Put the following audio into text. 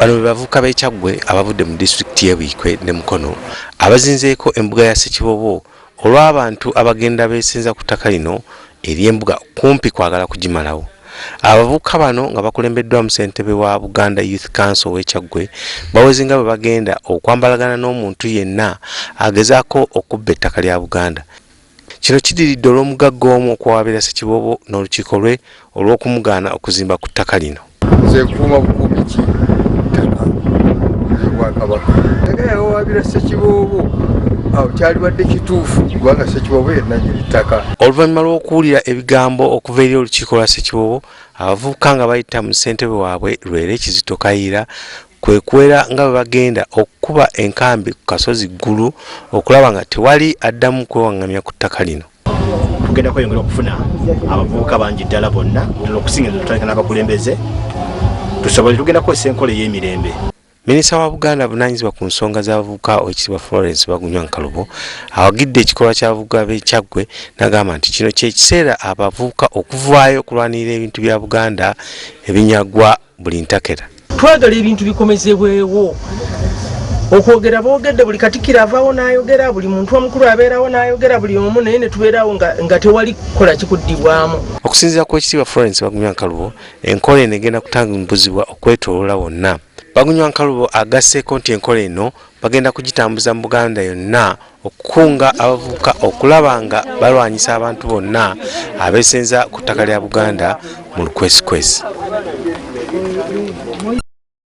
Bano be bavubuka b'e Kyaggwe abavudde mu disitulikiti y'e Buikwe ne Mukono abazinzeeko embuga ya Ssekibobo olw'abantu abagenda beesenza ku ttaka lino ery'embuga kumpi kwagala kugimalawo. Abavubuka bano nga bakulembeddwamu ssentebe wa Buganda Youth Council w'e Kyaggwe baweze nga bwe bagenda okwambalagana n'omuntu yenna agezaako okubba ettaka lya Buganda. Kino kidiridde olw'omugagga omu okwawaabira Ssekibobo n'olukiiko lwe olw'okumugaana okuzimba ku ttaka lino. Nze nkuuma bukubi ki ttaka Bwakabaka ttaka yawawaabira Ssekibobo awo kyalibadde kituufu kubanga Ssekibobo yenna nnyini ttaka. Oluvannyuma lw'okuwulira ebigambo okuva eri olukiiko lwa Ssekibobo, abavubuka nga bayita mu ssentebe waabwe Lwere Kizito Kayiira kwe kuwera nga bwe bagenda okukuba enkambi ku kasozi Ggulu okulaba nga tewali addamu kwewaŋŋamya ku ttaka lino. Tugenda kweyongera okufuna abavubuka bangi ddala bonna okusinga tutandika n'abakulembeze tusobole tugenda kukozesa enkola ey'emirembe. Minisita wa Buganda avunaanyizibwa ku nsonga z'abavubuka Oweekitiibwa Florence Bagunywa Nkalubo awagidde ekikolwa ky'abavubuka b'e Kyaggwe n'agamba nti kino kye kiseera abavubuka okuvaayo okulwanirira ebintu bya Buganda ebinyagwa buli ntakera. Twagala ebintu bikomezebwewo. Okwogera boogedde buli Katikkiro avaawo n'ayogera, buli muntu omukulu abeerawo n'ayogera, buli omu naye ne tubeerawo nga tewali kukola kikuddibwamu. Okusinziira ku Oweekitiibwa Florence Bagunywa Nkalubo, enkola eno egenda kutambuzibwa okwetooloola wonna. Bagunywa Nkalubo agasseeko nti enkola eno bagenda kugitambuza mu Buganda yonna okukunga abavubuka okulaba nga balwanyisa abantu bonna abeesenza ku ttaka lya Buganda mu lukwesikwesi.